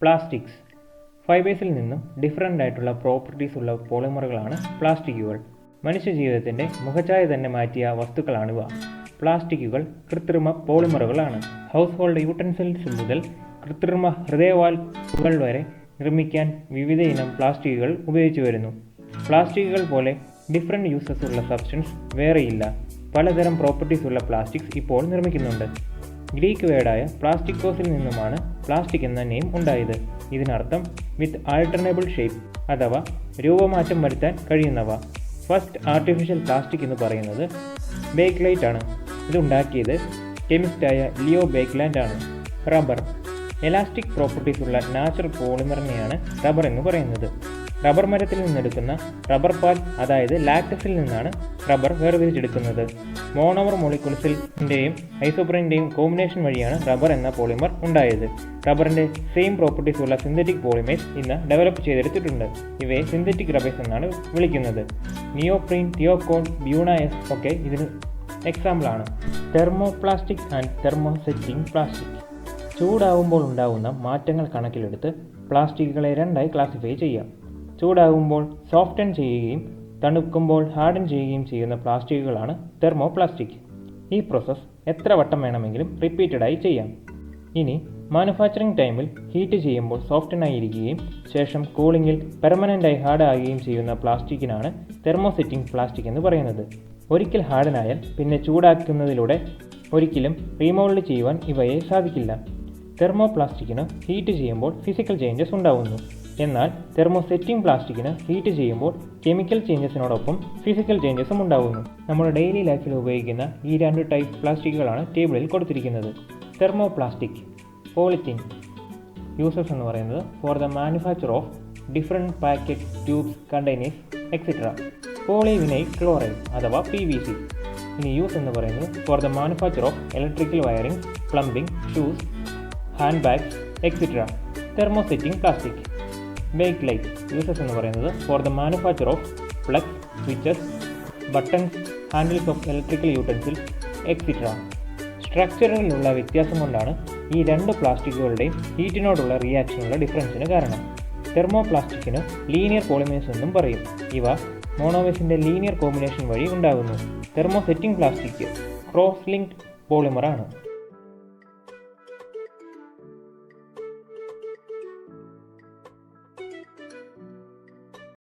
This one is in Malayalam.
പ്ലാസ്റ്റിക്സ്. ഫൈബേഴ്സിൽ നിന്നും ഡിഫറൻ്റ് ആയിട്ടുള്ള പ്രോപ്പർട്ടീസ് ഉള്ള പോളിമറുകളാണ് പ്ലാസ്റ്റിക്കുകൾ. മനുഷ്യജീവിതത്തിൻ്റെ മുഖഛായ തന്നെ മാറ്റിയ വസ്തുക്കളാണിവ. പ്ലാസ്റ്റിക്കുകൾ കൃത്രിമ പോളിമറുകളാണ്. ഹൗസ് ഹോൾഡ് യൂട്ടൻസിൽസ് മുതൽ കൃത്രിമ ഹൃദയവാൽവുകൾ വരെ നിർമ്മിക്കാൻ വിവിധ ഇനം പ്ലാസ്റ്റിക്കുകൾ ഉപയോഗിച്ചു വരുന്നു. പ്ലാസ്റ്റിക്കുകൾ പോലെ ഡിഫറെൻറ്റ് യൂസസ് ഉള്ള സബ്സ്റ്റൻസ് വേറെയില്ല. പലതരം പ്രോപ്പർട്ടീസ് ഉള്ള പ്ലാസ്റ്റിക്സ് ഇപ്പോൾ നിർമ്മിക്കുന്നുണ്ട്. ഗ്രീക്ക് വേർഡായ പ്ലാസ്റ്റിക്കോസിൽ നിന്നുമാണ് പ്ലാസ്റ്റിക് എന്ന നെയിം ഉണ്ടായത്. ഇതിനർത്ഥം വിത്ത് ആൾട്ടർനേബിൾ ഷേപ്പ് അഥവാ രൂപമാറ്റം വരുത്താൻ കഴിയുന്നവ. ഫസ്റ്റ് ആർട്ടിഫിഷ്യൽ പ്ലാസ്റ്റിക് എന്ന് പറയുന്നത് ബേക്ക്ലൈറ്റ് ആണ്. ഇതുണ്ടാക്കിയത് കെമിസ്റ്റായ ലിയോ ബേക്ക്ലാൻഡ് ആണ്. റബ്ബർ. എലാസ്റ്റിക് പ്രോപ്പർട്ടീസ് ഉള്ള നാച്ചുറൽ പോളിമറിനെയാണ് റബ്ബർ എന്ന് പറയുന്നത്. റബ്ബർ മരത്തിൽ നിന്നെടുക്കുന്ന റബ്ബർ പാൽ അതായത് ലാക്ടസിൽ നിന്നാണ് റബ്ബർ വേർതിരിച്ചെടുക്കുന്നത്. മോണോമർ മോളിക്യൂൾസിൻ്റെയും ഐസോപ്രീൻ്റെയും കോമ്പിനേഷൻ വഴിയാണ് റബ്ബർ എന്ന പോളിമർ ഉണ്ടായത്. റബ്ബറിൻ്റെ സെയിം പ്രോപ്പർട്ടീസ് ഉള്ള സിന്തറ്റിക് പോളിമേഴ്സ് ഇന്ന് ഡെവലപ്പ് ചെയ്തെടുത്തിട്ടുണ്ട്. ഇവയെ സിന്തറ്റിക് റബ്ബേഴ്സ് എന്നാണ് വിളിക്കുന്നത്. നിയോപ്രീൻ, തിയോക്കോൺ, ബ്യൂണായസ് ഒക്കെ ഇതിന് എക്സാമ്പിളാണ്. Thermoplastic and thermosetting plastic. ചൂടാവുമ്പോൾ ഉണ്ടാകുന്ന മാറ്റങ്ങൾ കണക്കിലെടുത്ത് പ്ലാസ്റ്റിക്കുകളെ രണ്ടായി ക്ലാസിഫൈ ചെയ്യാം. ചൂടാകുമ്പോൾ സോഫ്റ്റൻ ചെയ്യുകയും തണുക്കുമ്പോൾ ഹാർഡൻ ചെയ്യുകയും ചെയ്യുന്ന പ്ലാസ്റ്റിക്കുകളാണ് തെർമോപ്ലാസ്റ്റിക്. ഈ പ്രോസസ്സ് എത്ര വട്ടം വേണമെങ്കിലും റിപ്പീറ്റഡായി ചെയ്യാം. ഇനി മാനുഫാക്ചറിങ് ടൈമിൽ ഹീറ്റ് ചെയ്യുമ്പോൾ സോഫ്റ്റൻ ആയിരിക്കുകയും ശേഷം കൂളിങ്ങിൽ പെർമനൻ്റായി ഹാർഡ് ആകുകയും ചെയ്യുന്ന പ്ലാസ്റ്റിക്കിനാണ് തെർമോസെറ്റിംഗ് പ്ലാസ്റ്റിക് എന്ന് പറയുന്നത്. ഒരിക്കൽ ഹാർഡനായാൽ പിന്നെ ചൂടാക്കുന്നതിലൂടെ ഒരിക്കലും റീമോൾഡ് ചെയ്യുവാൻ ഇവയെ സാധിക്കില്ല. തെർമോപ്ലാസ്റ്റിക്കിന് ഹീറ്റ് ചെയ്യുമ്പോൾ ഫിസിക്കൽ ചേഞ്ചസ് ഉണ്ടാവുന്നു. എന്നാൽ തെർമോസെറ്റിംഗ് പ്ലാസ്റ്റിക്കിന് ഹീറ്റ് ചെയ്യുമ്പോൾ കെമിക്കൽ ചേഞ്ചസിനോടൊപ്പം ഫിസിക്കൽ ചേഞ്ചസും ഉണ്ടാവുന്നു. നമ്മുടെ ഡെയിലി ലൈഫിൽ ഉപയോഗിക്കുന്ന ഈ രണ്ട് ടൈപ്പ് പ്ലാസ്റ്റിക്കുകളാണ് ടേബിളിൽ കൊടുത്തിരിക്കുന്നത്. തെർമോപ്ലാസ്റ്റിക്. പോളിത്തീൻ. യൂസസ് എന്ന് പറയുന്നത് for the manufacture of different packet, tubes, containers etcetera. Polyvinyl chloride അഥവാ PVC. ഇനി യൂസ് എന്ന് പറയുന്നത് for the manufacture of electrical wiring, plumbing, shoes, hand bags etcetera. Thermosetting plastic. Bakelite. Uses എന്ന് പറയുന്നത് for the manufacture of plugs, switches, buttons, handles of electrical utensils etcetera. സ്ട്രക്ചറിലുള്ള വ്യത്യാസം കൊണ്ടാണ് ഈ രണ്ട് പ്ലാസ്റ്റിക്കുകളുടെയും ഹീറ്റിനോടുള്ള റിയാക്ഷനുള്ള ഡിഫറൻസിന് കാരണം. തെർമോപ്ലാസ്റ്റിക്കിന് ലീനിയർ പോളിമേഴ്സ് എന്നും പറയും. ഇവ മോണോമേഴ്സിൻ്റെ ലീനിയർ കോമ്പിനേഷൻ വഴി ഉണ്ടാകുന്നു. Thermosetting plastic cross linked പോളിമറാണ്.